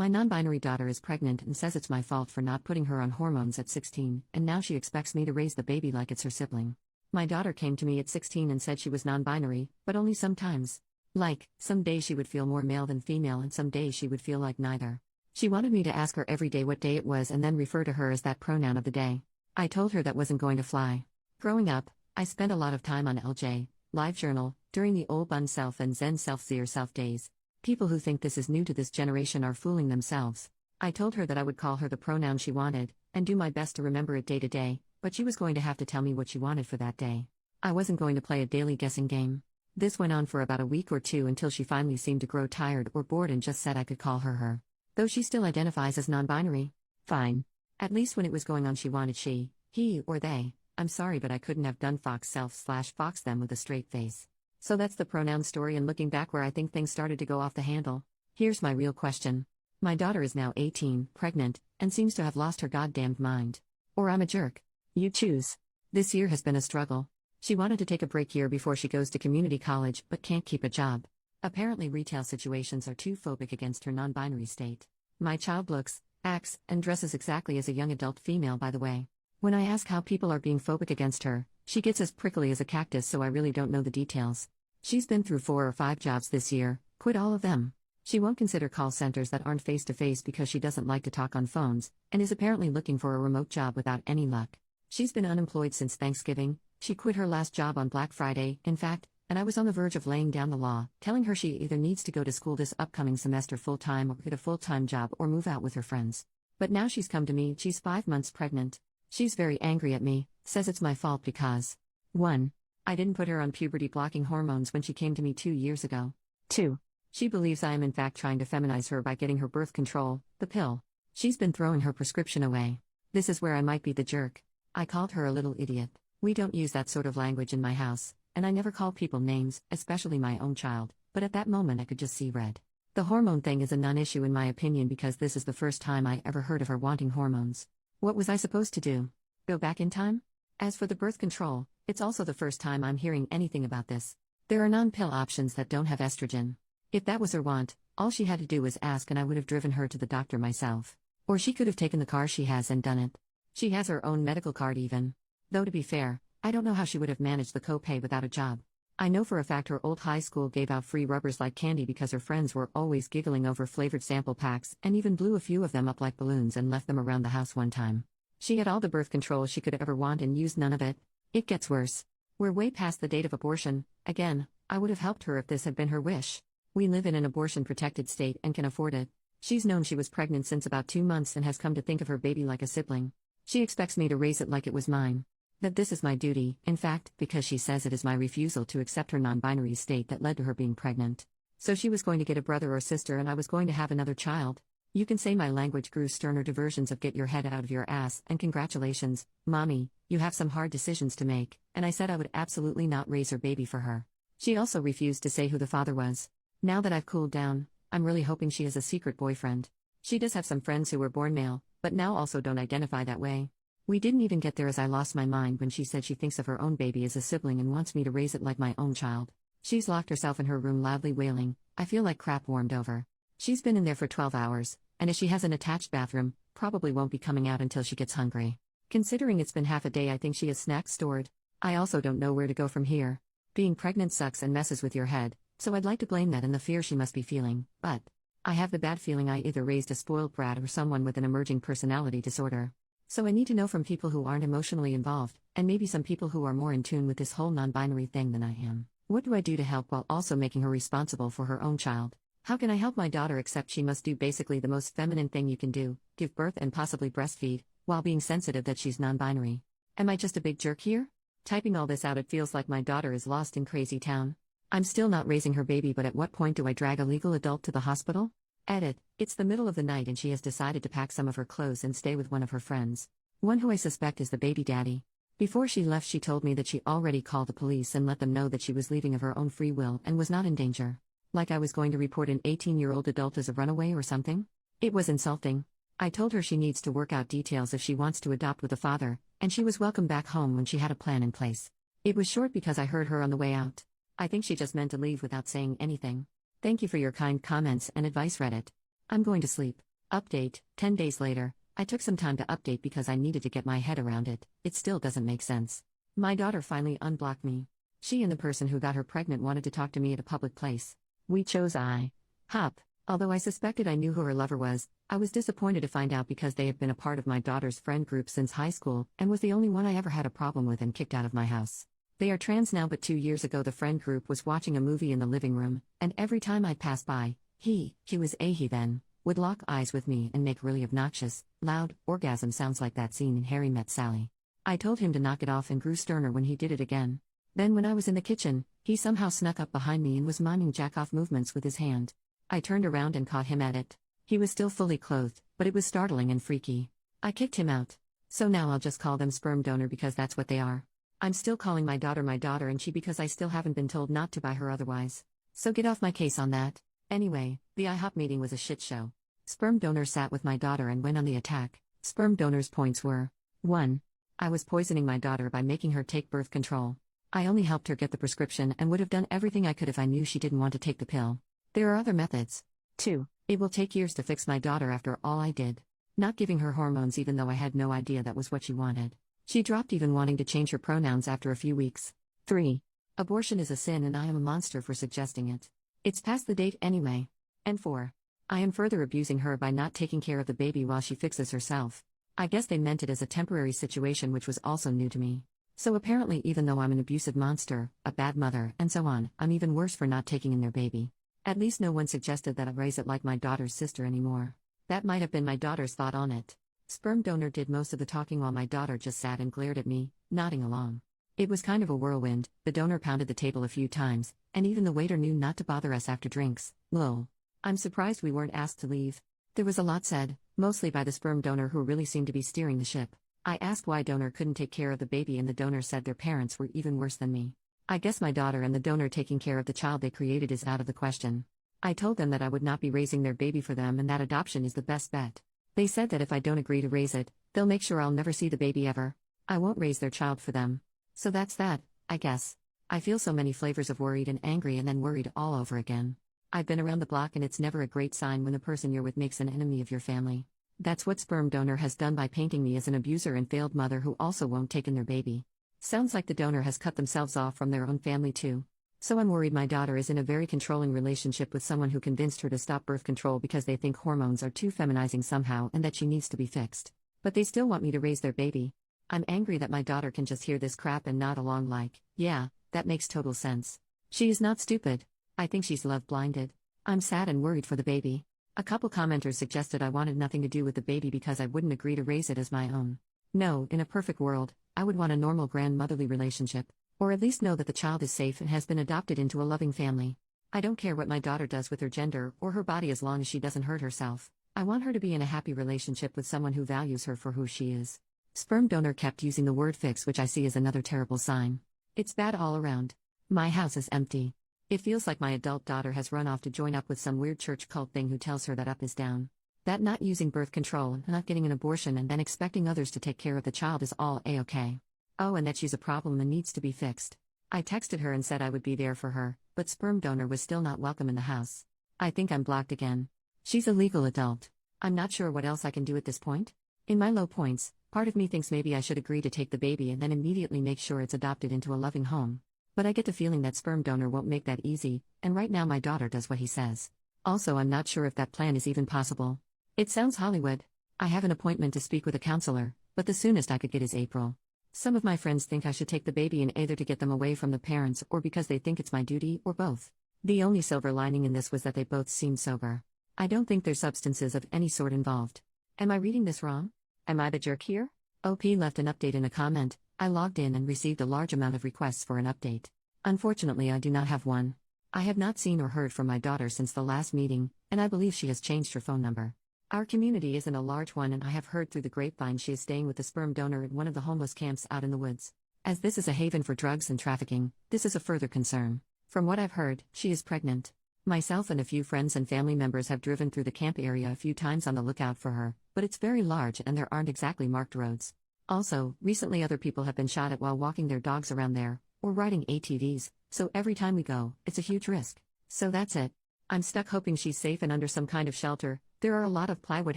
My non-binary daughter is pregnant and says it's my fault for not putting her on hormones at 16, and now she expects me to raise the baby like it's her sibling. My daughter came to me at 16 and said she was non-binary, but only sometimes. Like, some days she would feel more male than female and some days she would feel like neither. She wanted me to ask her every day what day it was and then refer to her as that pronoun of the day. I told her that wasn't going to fly. Growing up, I spent a lot of time on LJ, LiveJournal, during the old Bun Self and Zen Self Zero Self days. People who think this is new to this generation are fooling themselves. I told her that I would call her the pronoun she wanted, and do my best to remember it day to day, but she was going to have to tell me what she wanted for that day. I wasn't going to play a daily guessing game. This went on for about a week or two until she finally seemed to grow tired or bored and just said I could call her her. Though she still identifies as non-binary. Fine. At least when it was going on she wanted she, he, or they. I'm sorry but I couldn't have done fox self/fox them with a straight face. So that's the pronoun story, and looking back where I think things started to go off the handle. Here's my real question. My daughter is now 18, pregnant, and seems to have lost her goddamned mind. Or I'm a jerk. You choose. This year has been a struggle. She wanted to take a break year before she goes to community college but can't keep a job. Apparently retail situations are too phobic against her non-binary state. My child looks, acts, and dresses exactly as a young adult female, by the way. When I ask how people are being phobic against her, she gets as prickly as a cactus, so I really don't know the details. She's been through 4 or 5 jobs this year, quit all of them. She won't consider call centers that aren't face-to-face because she doesn't like to talk on phones, and is apparently looking for a remote job without any luck. She's been unemployed since Thanksgiving. She quit her last job on Black Friday, in fact, and I was on the verge of laying down the law, telling her she either needs to go to school this upcoming semester full-time or get a full-time job or move out with her friends. But now she's come to me, she's 5 months pregnant. She's very angry at me, says it's my fault because 1. I didn't put her on puberty-blocking hormones when she came to me 2 years ago. 2. She believes I am in fact trying to feminize her by getting her birth control, the pill. She's been throwing her prescription away. This is where I might be the jerk. I called her a little idiot. We don't use that sort of language in my house, and I never call people names, especially my own child, but at that moment I could just see red. The hormone thing is a non-issue in my opinion because this is the first time I ever heard of her wanting hormones. What was I supposed to do? Go back in time? As for the birth control, it's also the first time I'm hearing anything about this. There are non-pill options that don't have estrogen. If that was her want, all she had to do was ask and I would have driven her to the doctor myself. Or she could have taken the car she has and done it. She has her own medical card even. Though to be fair, I don't know how she would have managed the copay without a job. I know for a fact her old high school gave out free rubbers like candy because her friends were always giggling over flavored sample packs and even blew a few of them up like balloons and left them around the house one time. She had all the birth control she could ever want and used none of it. It gets worse. We're way past the date of abortion. Again, I would have helped her if this had been her wish. We live in an abortion-protected state and can afford it. She's known she was pregnant since about 2 months and has come to think of her baby like a sibling. She expects me to raise it like it was mine. That this is my duty, in fact, because she says it is my refusal to accept her non-binary state that led to her being pregnant. So she was going to get a brother or sister and I was going to have another child. You can say my language grew sterner to versions of get your head out of your ass and congratulations, mommy, you have some hard decisions to make, and I said I would absolutely not raise her baby for her. She also refused to say who the father was. Now that I've cooled down, I'm really hoping she has a secret boyfriend. She does have some friends who were born male, but now also don't identify that way. We didn't even get there as I lost my mind when she said she thinks of her own baby as a sibling and wants me to raise it like my own child. She's locked herself in her room loudly wailing, I feel like crap warmed over. She's been in there for 12 hours, and as she has an attached bathroom, probably won't be coming out until she gets hungry. Considering it's been half a day I think she has snacks stored. I also don't know where to go from here. Being pregnant sucks and messes with your head, so I'd like to blame that in the fear she must be feeling, but I have the bad feeling I either raised a spoiled brat or someone with an emerging personality disorder. So I need to know from people who aren't emotionally involved, and maybe some people who are more in tune with this whole non-binary thing than I am. What do I do to help while also making her responsible for her own child? How can I help my daughter accept she must do basically the most feminine thing you can do, give birth and possibly breastfeed, while being sensitive that she's non-binary? Am I just a big jerk here? Typing all this out it feels like my daughter is lost in crazy town. I'm still not raising her baby, but at what point do I drag a legal adult to the hospital? Edit, it's the middle of the night and she has decided to pack some of her clothes and stay with one of her friends. One who I suspect is the baby daddy. Before she left she told me that she already called the police and let them know that she was leaving of her own free will and was not in danger. Like I was going to report an 18-year-old adult as a runaway or something? It was insulting. I told her she needs to work out details if she wants to adopt with a father, and she was welcome back home when she had a plan in place. It was short because I heard her on the way out. I think she just meant to leave without saying anything. Thank you for your kind comments and advice, Reddit. I'm going to sleep. Update 10 days later, I took some time to update because I needed to get my head around it. It still doesn't make sense. My daughter finally unblocked me. She and the person who got her pregnant wanted to talk to me at a public place. We chose IHOP. Although I suspected I knew who her lover was, I was disappointed to find out because they have been a part of my daughter's friend group since high school and was the only one I ever had a problem with and kicked out of my house. They are trans now, but 2 years ago the friend group was watching a movie in the living room, and every time I'd pass by, he was a he then, would lock eyes with me and make really obnoxious, loud, orgasm sounds like that scene in Harry Met Sally. I told him to knock it off and grew sterner when he did it again. Then when I was in the kitchen, he somehow snuck up behind me and was miming jack-off movements with his hand. I turned around and caught him at it. He was still fully clothed, but it was startling and freaky. I kicked him out. So now I'll just call them sperm donor because that's what they are. I'm still calling my daughter and she because I still haven't been told not to by her otherwise. So get off my case on that. Anyway, the IHOP meeting was a shit show. Sperm donor sat with my daughter and went on the attack. Sperm donor's points were: 1. I was poisoning my daughter by making her take birth control. I only helped her get the prescription and would have done everything I could if I knew she didn't want to take the pill. There are other methods. 2. It will take years to fix my daughter after all I did. Not giving her hormones even though I had no idea that was what she wanted. She dropped even wanting to change her pronouns after a few weeks. 3. Abortion is a sin and I am a monster for suggesting it. It's past the date anyway. And 4. I am further abusing her by not taking care of the baby while she fixes herself. I guess they meant it as a temporary situation, which was also new to me. So apparently even though I'm an abusive monster, a bad mother, and so on, I'm even worse for not taking in their baby. At least no one suggested that I raise it like my daughter's sister anymore. That might have been my daughter's thought on it. Sperm donor did most of the talking while my daughter just sat and glared at me, nodding along. It was kind of a whirlwind. The donor pounded the table a few times, and even the waiter knew not to bother us after drinks. Lol. I'm surprised we weren't asked to leave. There was a lot said, mostly by the sperm donor who really seemed to be steering the ship. I asked why donor couldn't take care of the baby and the donor said their parents were even worse than me. I guess my daughter and the donor taking care of the child they created is out of the question. I told them that I would not be raising their baby for them and that adoption is the best bet. They said that if I don't agree to raise it, they'll make sure I'll never see the baby ever. I won't raise their child for them. So that's that, I guess. I feel so many flavors of worried and angry and then worried all over again. I've been around the block and it's never a great sign when the person you're with makes an enemy of your family. That's what sperm donor has done by painting me as an abuser and failed mother who also won't take in their baby. Sounds like the donor has cut themselves off from their own family too. So I'm worried my daughter is in a very controlling relationship with someone who convinced her to stop birth control because they think hormones are too feminizing somehow and that she needs to be fixed. But they still want me to raise their baby. I'm angry that my daughter can just hear this crap and nod along like, yeah, that makes total sense. She is not stupid. I think she's love-blinded. I'm sad and worried for the baby. A couple commenters suggested I wanted nothing to do with the baby because I wouldn't agree to raise it as my own. No, in a perfect world, I would want a normal grandmotherly relationship, or at least know that the child is safe and has been adopted into a loving family. I don't care what my daughter does with her gender or her body as long as she doesn't hurt herself. I want her to be in a happy relationship with someone who values her for who she is. Sperm donor kept using the word fix, which I see as another terrible sign. It's bad all around. My house is empty. It feels like my adult daughter has run off to join up with some weird church cult thing who tells her that up is down. That not using birth control, not getting an abortion and then expecting others to take care of the child is all a-okay. Oh, and that she's a problem and needs to be fixed. I texted her and said I would be there for her, but sperm donor was still not welcome in the house. I think I'm blocked again. She's a legal adult. I'm not sure what else I can do at this point. In my low points, part of me thinks maybe I should agree to take the baby and then immediately make sure it's adopted into a loving home. But I get the feeling that sperm donor won't make that easy, and right now my daughter does what he says. Also, I'm not sure if that plan is even possible. It sounds Hollywood. I have an appointment to speak with a counselor, but the soonest I could get is April. Some of my friends think I should take the baby in either to get them away from the parents or because they think it's my duty, or both. The only silver lining in this was that they both seemed sober. I don't think there's substances of any sort involved. Am I reading this wrong? Am I the jerk here? OP left an update in a comment. I logged in and received a large amount of requests for an update. Unfortunately, I do not have one. I have not seen or heard from my daughter since the last meeting, and I believe she has changed her phone number. Our community isn't a large one, and I have heard through the grapevine she is staying with the sperm donor at one of the homeless camps out in the woods. As this is a haven for drugs and trafficking, this is a further concern. From what I've heard, she is pregnant. Myself and a few friends and family members have driven through the camp area a few times on the lookout for her, but it's very large and there aren't exactly marked roads. Also, recently other people have been shot at while walking their dogs around there, or riding ATVs, so every time we go, it's a huge risk. So that's it. I'm stuck hoping she's safe and under some kind of shelter, There are a lot of plywood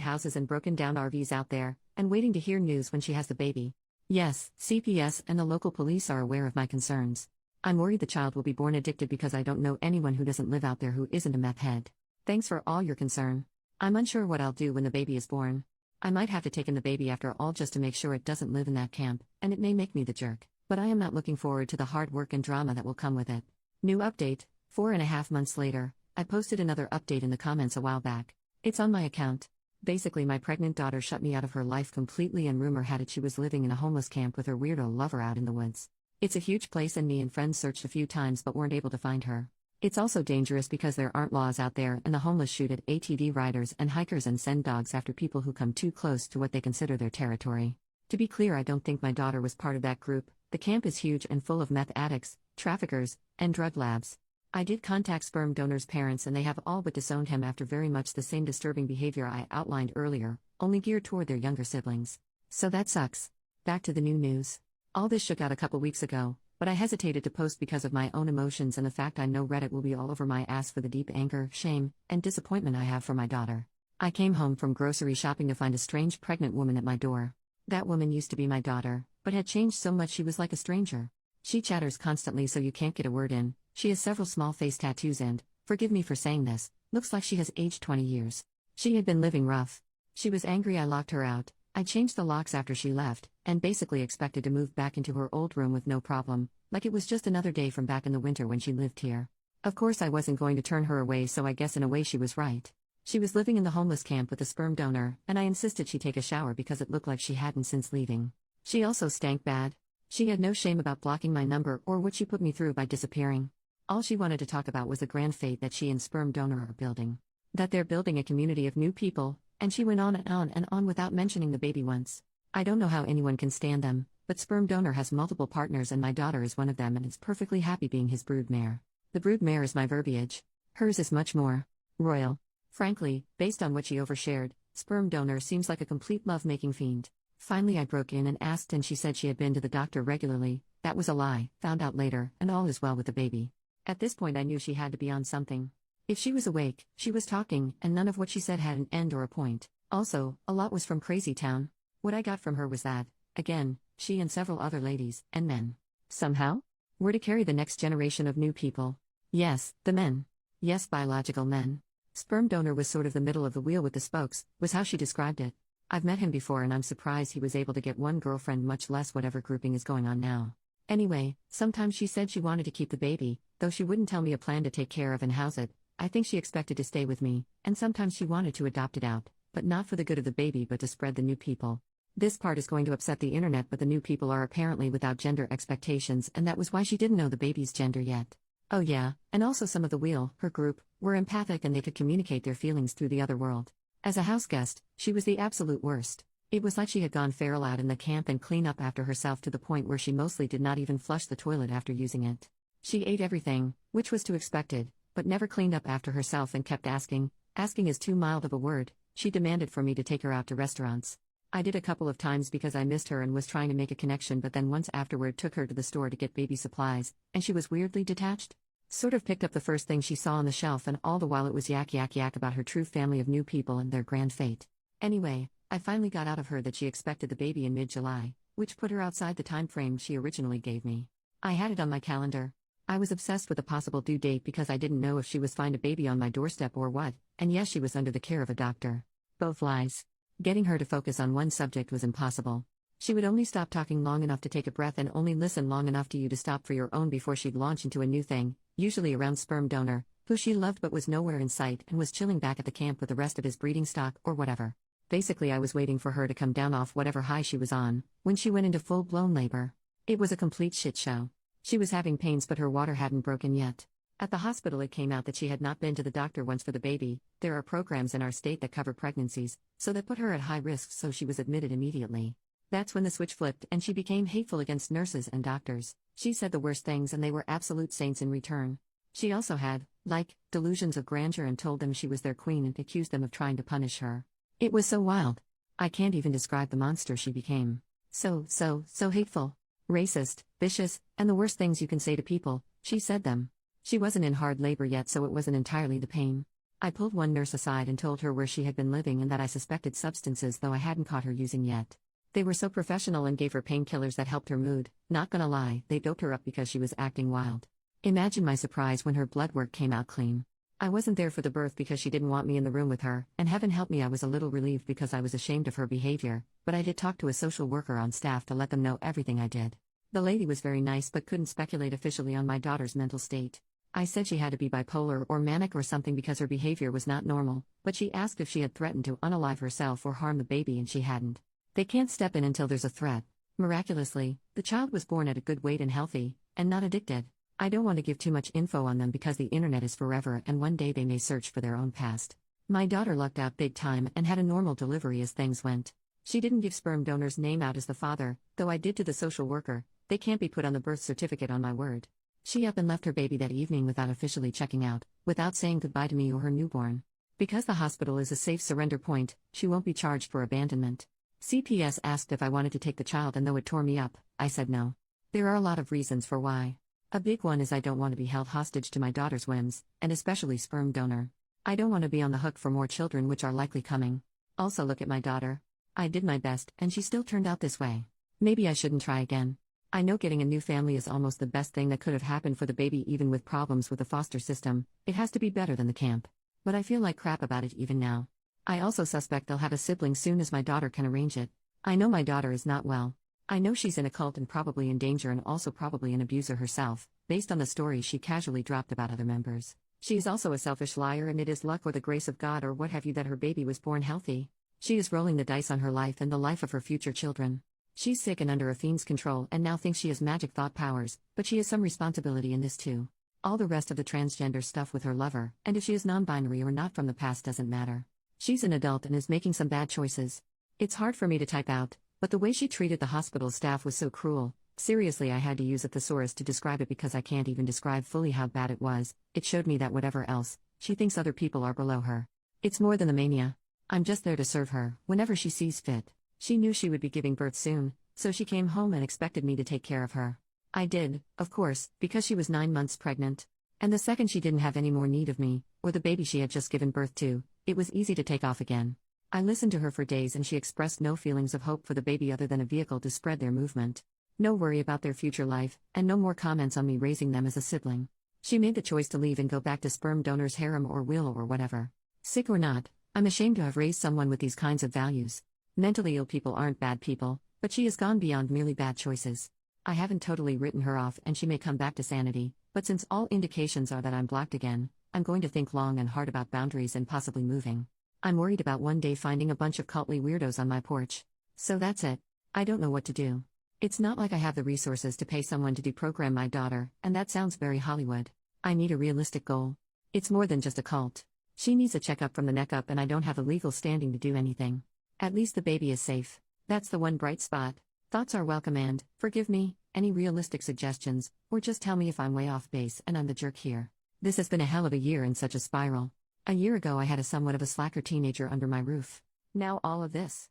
houses and broken down RVs out there, and waiting to hear news when she has the baby. Yes, CPS and the local police are aware of my concerns. I'm worried the child will be born addicted because I don't know anyone who doesn't live out there who isn't a meth head. Thanks for all your concern. I'm unsure what I'll do when the baby is born. I might have to take in the baby after all just to make sure it doesn't live in that camp, and it may make me the jerk, but I am not looking forward to the hard work and drama that will come with it. New update, 4.5 months later, I posted another update in the comments a while back. It's on my account. Basically, my pregnant daughter shut me out of her life completely, and rumor had it she was living in a homeless camp with her weirdo lover out in the woods. It's a huge place, and me and friends searched a few times but weren't able to find her. It's also dangerous because there aren't laws out there, and the homeless shoot at ATV riders and hikers and send dogs after people who come too close to what they consider their territory. To be clear, I don't think my daughter was part of that group. The camp is huge and full of meth addicts, traffickers, and drug labs. I did contact sperm donor's parents, and they have all but disowned him after very much the same disturbing behavior I outlined earlier, only geared toward their younger siblings. So that sucks. Back to the new news. All this shook out a couple weeks ago, but I hesitated to post because of my own emotions and the fact I know Reddit will be all over my ass for the deep anger, shame, and disappointment I have for my daughter. I came home from grocery shopping to find a strange pregnant woman at my door. That woman used to be my daughter, but had changed so much she was like a stranger. She chatters constantly so you can't get a word in. She has several small face tattoos and, forgive me for saying this, looks like she has aged 20 years. She had been living rough. She was angry I locked her out. I changed the locks after she left, and basically expected to move back into her old room with no problem, like it was just another day from back in the winter when she lived here. Of course I wasn't going to turn her away, so I guess in a way she was right. She was living in the homeless camp with a sperm donor, and I insisted she take a shower because it looked like she hadn't since leaving. She also stank bad. She had no shame about blocking my number or what she put me through by disappearing. All she wanted to talk about was the grand fate that she and sperm donor are building. That they're building a community of new people, and she went on and on and on without mentioning the baby once. I don't know how anyone can stand them, but sperm donor has multiple partners and my daughter is one of them and is perfectly happy being his broodmare. The broodmare is my verbiage. Hers is much more royal. Frankly, based on what she overshared, sperm donor seems like a complete love-making fiend. Finally I broke in and asked, and she said she had been to the doctor regularly. That was a lie, found out later, and all is well with the baby. At this point I knew she had to be on something. If she was awake, she was talking, and none of what she said had an end or a point. Also, a lot was from Crazy Town. What I got from her was that, again, she and several other ladies, and men, somehow, were to carry the next generation of new people. Yes, the men. Yes, biological men. Sperm donor was sort of the middle of the wheel with the spokes, was how she described it. I've met him before and I'm surprised he was able to get one girlfriend, much less whatever grouping is going on now. Anyway, sometimes she said she wanted to keep the baby, though she wouldn't tell me a plan to take care of and house it. I think she expected to stay with me, and sometimes she wanted to adopt it out, but not for the good of the baby but to spread the new people. This part is going to upset the internet, but the new people are apparently without gender expectations, and that was why she didn't know the baby's gender yet. Oh yeah, and also some of the wheel, her group, were empathic and they could communicate their feelings through the other world. As a house guest, she was the absolute worst. It was like she had gone feral out in the camp and clean up after herself to the point where she mostly did not even flush the toilet after using it. She ate everything, which was to expected, but never cleaned up after herself and kept asking. Asking is too mild of a word. She demanded for me to take her out to restaurants. I did a couple of times because I missed her and was trying to make a connection, but then once afterward took her to the store to get baby supplies, and she was weirdly detached. Sort of picked up the first thing she saw on the shelf, and all the while it was yak yak yak about her true family of new people and their grand fate. Anyway, I finally got out of her that she expected the baby in mid-July, which put her outside the time frame she originally gave me. I had it on my calendar. I was obsessed with a possible due date because I didn't know if she was find a baby on my doorstep or what, and yes, she was under the care of a doctor. Both lies. Getting her to focus on one subject was impossible. She would only stop talking long enough to take a breath and only listen long enough to you to stop for your own before she'd launch into a new thing, usually around sperm donor, who she loved but was nowhere in sight and was chilling back at the camp with the rest of his breeding stock or whatever. Basically I was waiting for her to come down off whatever high she was on, when she went into full-blown labor. It was a complete shit show. She was having pains but her water hadn't broken yet. At the hospital it came out that she had not been to the doctor once for the baby. There are programs in our state that cover pregnancies, so that put her at high risk, so she was admitted immediately. That's when the switch flipped and she became hateful against nurses and doctors. She said the worst things and they were absolute saints in return. She also had, delusions of grandeur and told them she was their queen and accused them of trying to punish her. It was so wild. I can't even describe the monster she became. So hateful. Racist, vicious, and the worst things you can say to people, she said them. She wasn't in hard labor yet, so it wasn't entirely the pain. I pulled one nurse aside and told her where she had been living and that I suspected substances, though I hadn't caught her using yet. They were so professional and gave her painkillers that helped her mood. Not gonna lie, they doped her up because she was acting wild. Imagine my surprise when her blood work came out clean. I wasn't there for the birth because she didn't want me in the room with her, and heaven help me, I was a little relieved because I was ashamed of her behavior, but I did talk to a social worker on staff to let them know everything I did. The lady was very nice but couldn't speculate officially on my daughter's mental state. I said she had to be bipolar or manic or something because her behavior was not normal, but she asked if she had threatened to unalive herself or harm the baby, and she hadn't. They can't step in until there's a threat. Miraculously, the child was born at a good weight and healthy, and not addicted. I don't want to give too much info on them because the internet is forever and one day they may search for their own past. My daughter lucked out big time and had a normal delivery as things went. She didn't give sperm donor's name out as the father, though I did to the social worker. They can't be put on the birth certificate, on my word. She up and left her baby that evening without officially checking out, without saying goodbye to me or her newborn. Because the hospital is a safe surrender point, she won't be charged for abandonment. CPS asked if I wanted to take the child, and though it tore me up, I said no. There are a lot of reasons for why. A big one is I don't want to be held hostage to my daughter's whims, and especially sperm donor. I don't want to be on the hook for more children which are likely coming. Also, look at my daughter. I did my best, and she still turned out this way. Maybe I shouldn't try again. I know getting a new family is almost the best thing that could have happened for the baby, even with problems with the foster system. It has to be better than the camp. But I feel like crap about it even now. I also suspect they'll have a sibling soon as my daughter can arrange it. I know my daughter is not well. I know she's in a cult and probably in danger, and also probably an abuser herself, based on the stories she casually dropped about other members. She is also a selfish liar, and it is luck or the grace of God or what have you that her baby was born healthy. She is rolling the dice on her life and the life of her future children. She's sick and under a fiend's control and now thinks she has magic thought powers, but she has some responsibility in this too. All the rest of the transgender stuff with her lover, and if she is non-binary or not from the past, doesn't matter. She's an adult and is making some bad choices. It's hard for me to type out, but the way she treated the hospital staff was so cruel. Seriously, I had to use a thesaurus to describe it because I can't even describe fully how bad it was. It showed me that whatever else, she thinks other people are below her. It's more than the mania. I'm just there to serve her, whenever she sees fit. She knew she would be giving birth soon, so she came home and expected me to take care of her. I did, of course, because she was 9 months pregnant. And the second she didn't have any more need of me, or the baby she had just given birth to, it was easy to take off again. I listened to her for days and she expressed no feelings of hope for the baby other than a vehicle to spread their movement. No worry about their future life, and no more comments on me raising them as a sibling. She made the choice to leave and go back to sperm donor's harem or will or whatever. Sick or not, I'm ashamed to have raised someone with these kinds of values. Mentally ill people aren't bad people, but she has gone beyond merely bad choices. I haven't totally written her off and she may come back to sanity, but since all indications are that I'm blocked again, I'm going to think long and hard about boundaries and possibly moving. I'm worried about one day finding a bunch of cultly weirdos on my porch. So that's it. I don't know what to do. It's not like I have the resources to pay someone to deprogram my daughter, and that sounds very Hollywood. I need a realistic goal. It's more than just a cult. She needs a checkup from the neck up, and I don't have a legal standing to do anything. At least the baby is safe. That's the one bright spot. Thoughts are welcome and, forgive me, any realistic suggestions, or just tell me if I'm way off base and I'm the jerk here. This has been a hell of a year and such a spiral. A year ago I had a somewhat of a slacker teenager under my roof. Now all of this.